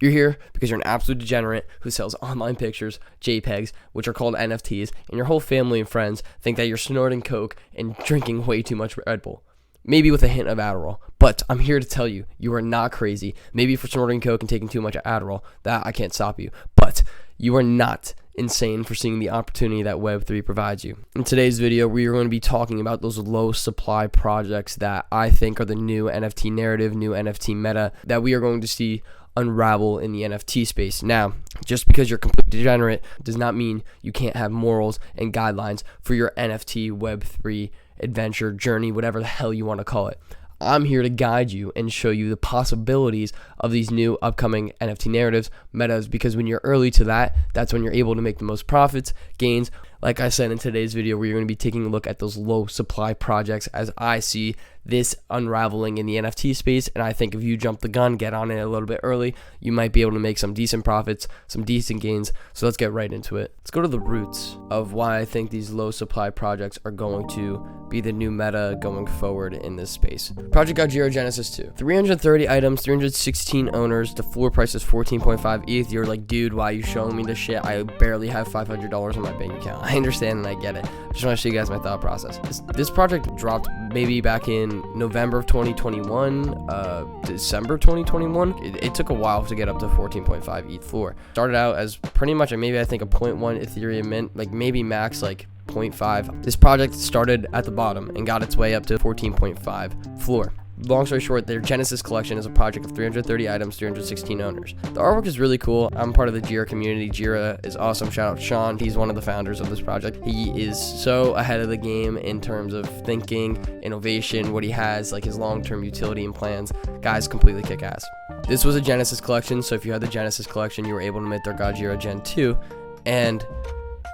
You're here because you're an absolute degenerate who sells online pictures, JPEGs, which are called NFTs, and your whole family and friends think that you're snorting coke and drinking way too much Red Bull. Maybe with a hint of Adderall. But I'm here to tell you, you are not crazy. Maybe for snorting coke and taking too much Adderall, that I can't stop you. But you are not insane for seeing the opportunity that Web3 provides you. In today's video, we are going to be talking about those low supply projects that I think are the new NFT narrative, new NFT meta that we are going to see unravel in the NFT space. Now, just because you're completely degenerate does not mean you can't have morals and guidelines for your NFT Web3 adventure, journey, whatever the hell you want to call it. I'm here to guide you and show you the possibilities of these new upcoming NFT narratives, metas, because when you're early to that, that's when you're able to make the most profits, gains. Like I said in today's video, we're going to be taking a look at those low supply projects as I see this unraveling in the NFT space. And I think if you jump the gun, get on it a little bit early, you might be able to make some decent profits, some decent gains. So let's get right into it. Let's go to the roots of why I think these low supply projects are going to be the new meta going forward in this space. Project Jira Genesis 2. 330 items, 316 owners. The floor price is 14.5 ETH. You're like, dude, why are you showing me this shit? I barely have $500 in my bank account. I understand and I get it. I just want to show you guys my thought process. This project dropped maybe back in November of 2021, December 2021. It took a while to get up to 14.5 ETH floor. Started out as pretty much maybe I think a 0.1 Ethereum mint, like maybe max like 0.5. This project started at the bottom and got its way up to 14.5 floor. Long story short, their Genesis collection is a project of 330 items, 316 owners. The artwork is really cool. I'm part of the Jira community. Jira is awesome. Shout out Sean. He's one of the founders of this project. He is so ahead of the game in terms of thinking, innovation, what he has, like his long-term utility and plans. Guys, completely kick ass. This was a Genesis collection, so if you had the Genesis collection, you were able to mint their Jira Gen 2, and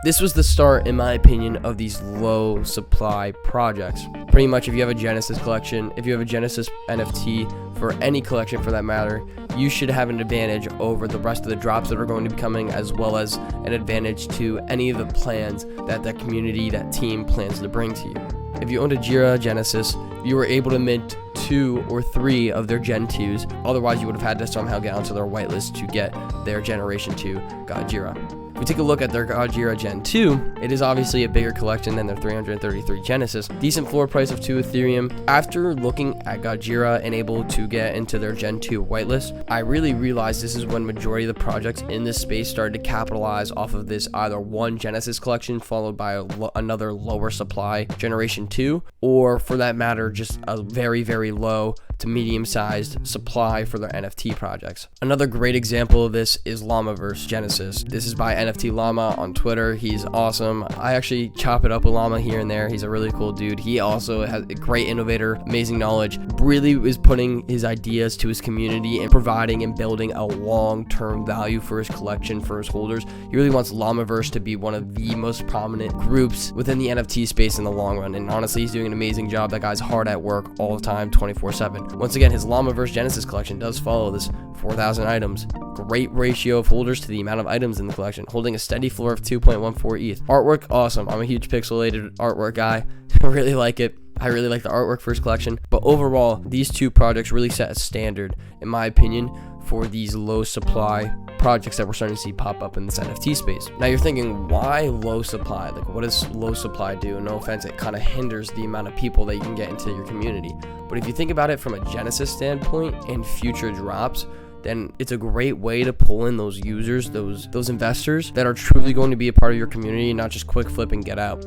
this was the start, in my opinion, of these low supply projects. Pretty much if you have a Genesis collection, if you have a Genesis NFT for any collection for that matter, you should have an advantage over the rest of the drops that are going to be coming, as well as an advantage to any of the plans that that community, that team plans to bring to you. If you owned a Jira Genesis, you were able to mint 2 or 3 of their Gen 2s. Otherwise, you would have had to somehow get onto their whitelist to get their Generation 2 Jira. If we take a look at their Jira Gen 2, it is obviously a bigger collection than their 333 Genesis. Decent floor price of 2 Ethereum. After looking at Jira and able to get into their Gen 2 whitelist, I really realized this is when majority of the projects in this space started to capitalize off of this either one Genesis collection followed by another lower supply Generation 2, or for that matter, just a very, very low to medium-sized supply for their NFT projects. Another great example of this is Llamaverse Genesis. This is by NFT Llama on Twitter. He's awesome. I actually chop it up with Llama here and there. He's a really cool dude. He also has a great innovator, amazing knowledge, really is putting his ideas to his community and providing and building a long-term value for his collection, for his holders. He really wants Llamaverse to be one of the most prominent groups within the NFT space in the long run. And honestly, he's doing an amazing job. That guy's hard at work all the time, 24/7. Once again, his Llamaverse Genesis collection does follow this 4,000 items. Great ratio of holders to the amount of items in the collection, holding a steady floor of 2.14 ETH. Artwork, awesome. I'm a huge pixelated artwork guy. I really like it. I really like the artwork for his collection. But overall, these two projects really set a standard, in my opinion, for these low supply projects that we're starting to see pop up in this NFT space. Now you're thinking, why low supply? Like, what does low supply do? No offense, it kind of hinders the amount of people that you can get into your community. But if you think about it from a Genesis standpoint and future drops, then it's a great way to pull in those users, those investors that are truly going to be a part of your community, not just quick flip and get out.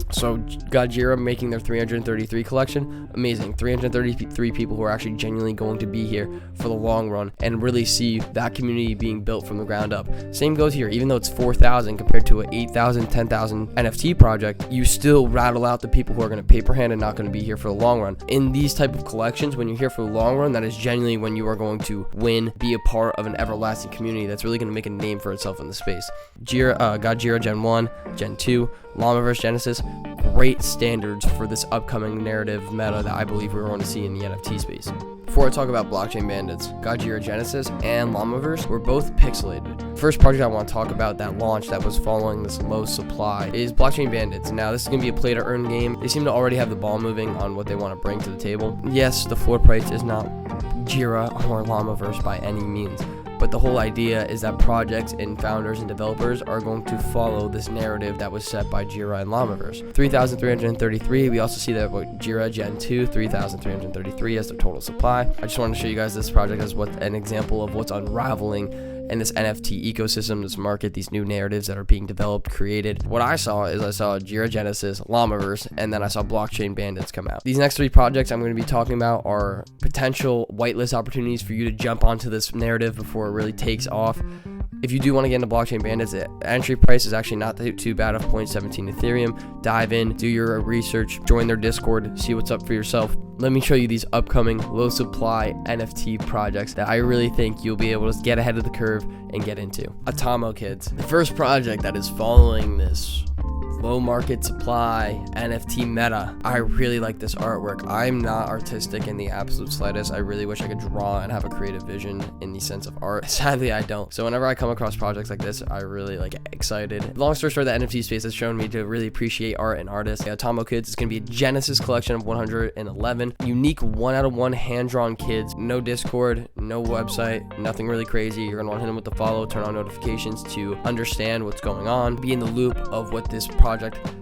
So Jira making their 333 collection, amazing. 333 people who are actually genuinely going to be here for the long run and really see that community being built from the ground up. Same goes here. Even though it's 4,000 compared to an 8,000, 10,000 NFT project, you still rattle out the people who are going to paper hand and not going to be here for the long run. In these type of collections, when you're here for the long run, that is genuinely when you are going to win, be a part of an everlasting community that's really going to make a name for itself in the space. Jira Gen 1, Gen 2, Llamaverse Genesis, great standards for this upcoming narrative meta that I believe we're going to see in the NFT space. Before I talk about Blockchain Bandits, Jira Genesis and Llamaverse were both pixelated. First project I want to talk about that launched that was following this low supply is Blockchain Bandits. Now this is going to be a play to earn game. They seem to already have the ball moving on what they want to bring to the table. Yes, the floor price is not Jira or Llamaverse by any means, But the whole idea is that projects and founders and developers are going to follow this narrative that was set by Jira and Llamaverse. 3,333, we also see that Jira Gen 2, 3,333 as the total supply. I just wanted to show you guys this project as an example of what's unraveling in this NFT ecosystem, this market, these new narratives that are being developed, created. What I saw Jira Genesis, Llamaverse, and then I saw Blockchain Bandits come out. These next 3 projects I'm going to be talking about are potential whitelist opportunities for you to jump onto this narrative before it really takes off. If you do want to get into Blockchain Bandits, the entry price is actually not too bad of 0.17 Ethereum. Dive in, do your research, join their Discord, see what's up for yourself. Let me show you these upcoming low supply NFT projects that I really think you'll be able to get ahead of the curve and get into. Atomo Kids, the first project that is following this low market supply NFT meta. I really like this artwork. I'm not artistic in the absolute slightest. I really wish I could draw and have a creative vision in the sense of art. Sadly, I don't. So whenever I come across projects like this, I really get excited. Long story short, the NFT space has shown me to really appreciate art and artists. Atomo Kids is going to be a Genesis collection of 111 unique 1-out-of-1 hand-drawn kids. No Discord, no website, nothing really crazy. You're going to want to hit them with the follow, turn on notifications to understand what's going on, be in the loop of what this project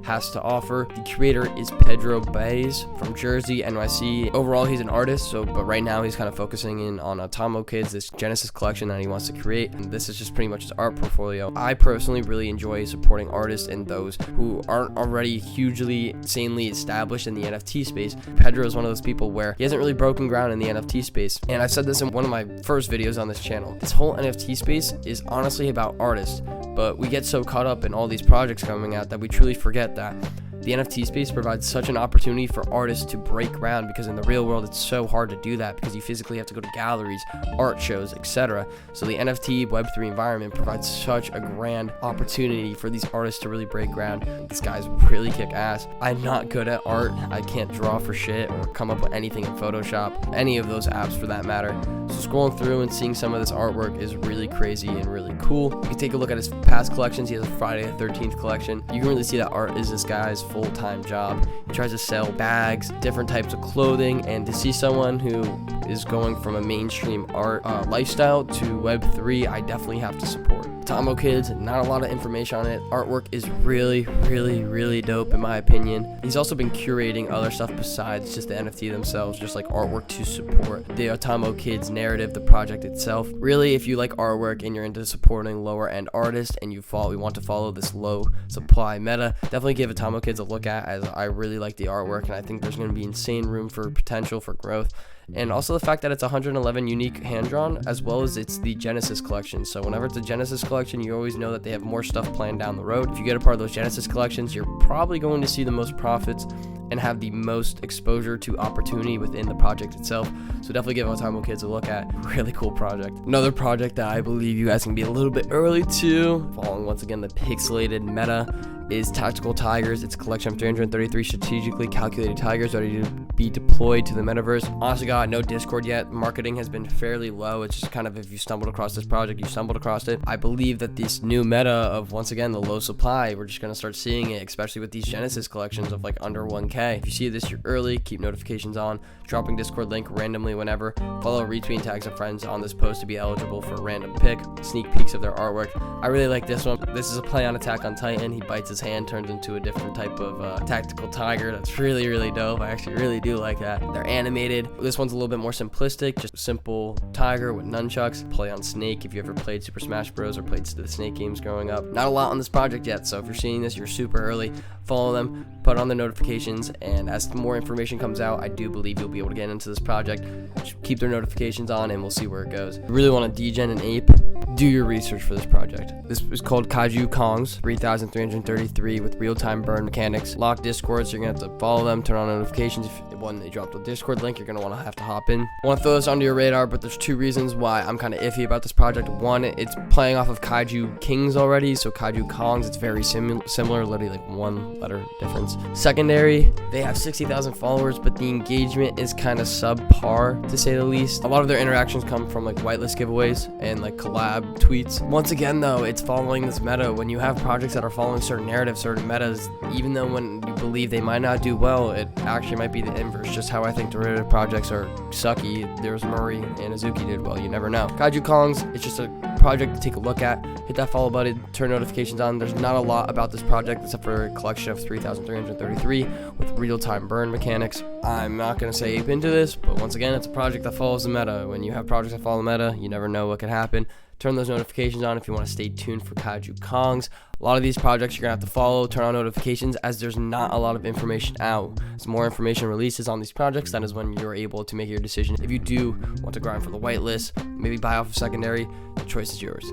has to offer. The creator is Pedro Baez from Jersey, NYC. Overall, he's an artist, but right now he's kind of focusing in on Atomo Kids, this Genesis collection that he wants to create, and this is just pretty much his art portfolio. I personally really enjoy supporting artists and those who aren't already hugely, insanely established in the NFT space. Pedro is one of those people where he hasn't really broken ground in the NFT space, and I've said this in one of my first videos on this channel. This whole NFT space is honestly about artists, but we get so caught up in all these projects coming out that we truly forget that the NFT space provides such an opportunity for artists to break ground, because in the real world it's so hard to do that because you physically have to go to galleries, art shows, etc. So the NFT Web3 environment provides such a grand opportunity for these artists to really break ground. These guys really kick ass. I'm not good at art. I can't draw for shit or come up with anything in Photoshop, any of those apps for that matter. So scrolling through and seeing some of this artwork is really crazy and really cool. You can take a look at his past collections. He has a Friday the 13th collection. You can really see that art is this guy's full-time job. He tries to sell bags, different types of clothing, and to see someone who is going from a mainstream art lifestyle to Web3, I definitely have to support. Atomo Kids, not a lot of information on it. Artwork is really dope in my opinion. He's also been curating other stuff besides just the NFT themselves, just like artwork to support the Atomo Kids narrative, the project itself. Really, if you like artwork and you're into supporting lower end artists and we want to follow this low supply meta, definitely give Atomo Kids a look at, as I really like the artwork and I think there's going to be insane room for potential for growth. And also the fact that it's 111 unique hand-drawn, as well as it's the Genesis collection. So whenever it's a Genesis collection, you always know that they have more stuff planned down the road. If you get a part of those Genesis collections, you're probably going to see the most profits and have the most exposure to opportunity within the project itself. So definitely give Atomo Kids a look at. Really cool project. Another project that I believe you guys can be a little bit early to, following once again the pixelated meta, is Tactical Tigers. It's a collection of 333 strategically calculated tigers ready to be deployed to the metaverse. Honestly, God, no Discord yet. Marketing has been fairly low. It's just kind of, if you stumbled across this project, you stumbled across it. I believe that this new meta of, once again, the low supply, we're just going to start seeing it, especially with these Genesis collections of like under 1K. If you see this, you're early. Keep notifications on. Dropping Discord link randomly whenever. Follow, retweet, and tag some friends on this post to be eligible for a random pick. Sneak peeks of their artwork. I really like this one. This is a play on Attack on Titan. He bites his hand, turns into a different type of tactical tiger. That's really dope. I actually really do like that. They're animated. This one's a little bit more simplistic, just a simple tiger with nunchucks. Play on Snake if you ever played Super Smash Bros. Or played the Snake games growing up. Not a lot on this project yet, so if you're seeing this, you're super early. Follow them, put on the notifications, and as more information comes out, I do believe you'll be able to get into this project. Just keep their notifications on and we'll see where it goes. If you really want to degen an ape, do your research for this project. This is called Kaiju Kongs, 3,333 with real-time burn mechanics. Lock Discord, so you're going to have to follow them, turn on notifications. When they drop the Discord link, you're going to have to hop in. I want to throw this under your radar, but there's 2 reasons why I'm kind of iffy about this project. One, it's playing off of Kaiju Kings already, so Kaiju Kongs, it's very similar, literally like 1 letter difference. Secondary, they have 60,000 followers, but the engagement is kind of subpar, to say the least. A lot of their interactions come from like whitelist giveaways and like collabs tweets. Once again though, it's following this meta. When you have projects that are following certain narratives, certain metas, even though when you believe they might not do well, it actually might be the inverse. Just how I think derivative projects are sucky. There's Murray and Azuki did well, you never know. Kaiju Kongs, it's just a project to take a look at. Hit that follow button, turn notifications on. There's not a lot about this project except for a collection of 3,333 with real-time burn mechanics. I'm not going to say ape into this, but once again, it's a project that follows the meta. When you have projects that follow the meta, you never know what could happen. Turn those notifications on if you want to stay tuned for Kaiju Kongs. A lot of these projects you're going to have to follow, turn on notifications, as there's not a lot of information out. As more information releases on these projects, that is when you're able to make your decision. If you do want to grind for the whitelist, maybe buy off a secondary, the choice is yours.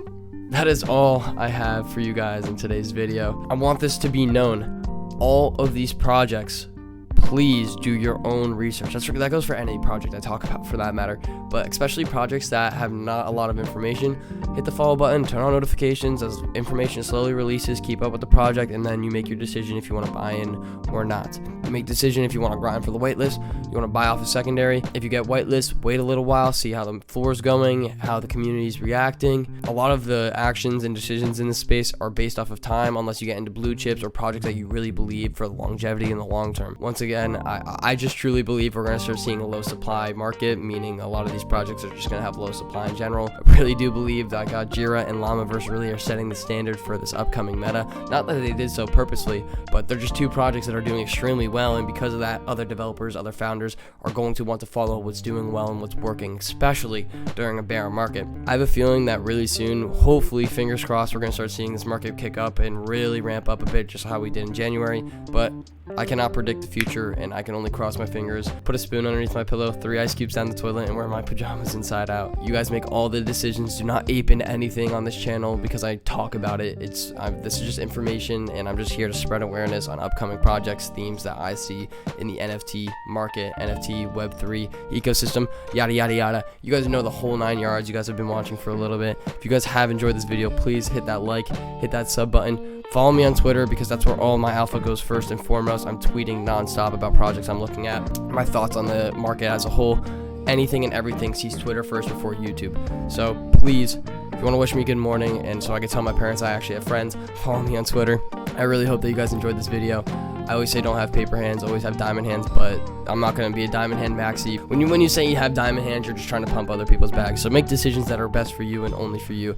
That is all I have for you guys in today's video. I want this to be known. All of these projects, please do your own research. That goes for any project I talk about for that matter, but especially projects that have not a lot of information. Hit the follow button, turn on notifications as information slowly releases, keep up with the project, and then you make your decision if you want to buy in or not. You make a decision if you want to grind for the whitelist, you want to buy off a secondary. If you get whitelist, wait a little while, see how the floor is going, how the community is reacting. A lot of the actions and decisions in this space are based off of time, unless you get into blue chips or projects that you really believe for the longevity in the long term. Once again, I just truly believe we're going to start seeing a low supply market, meaning a lot of these projects are just going to have low supply in general. I really do believe that Jira and Llamaverse really are setting the standard for this upcoming meta. Not that they did so purposely, but they're just two projects that are doing extremely well, and because of that, other developers, other founders are going to want to follow what's doing well and what's working, especially during a bear market. I have a feeling that really soon, hopefully, fingers crossed, we're going to start seeing this market kick up and really ramp up a bit, just how we did in January, but I cannot predict the future, and I can only cross my fingers, put a spoon underneath my pillow, 3 ice cubes down the toilet, and wear my pajamas inside out. You guys make all the decisions. Do not ape into anything on this channel because I talk about it. This is just information, and I'm just here to spread awareness on upcoming projects, themes that I see in the NFT market, NFT, Web3 ecosystem, yada, yada, yada. You guys know the whole 9 yards. You guys have been watching for a little bit. If you guys have enjoyed this video, please hit that like, hit that sub button. Follow me on Twitter because that's where all my alpha goes first and foremost. I'm tweeting nonstop about projects I'm looking at, my thoughts on the market as a whole. Anything and everything sees Twitter first before YouTube. So please, if you want to wish me good morning and so I can tell my parents I actually have friends, follow me on Twitter. I really hope that you guys enjoyed this video. I always say don't have paper hands, always have diamond hands, but I'm not going to be a diamond hand maxi. When you say you have diamond hands, you're just trying to pump other people's bags. So make decisions that are best for you and only for you.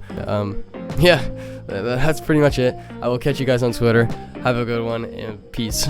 Yeah, that's pretty much it. I will catch you guys on Twitter. Have a good one, and peace.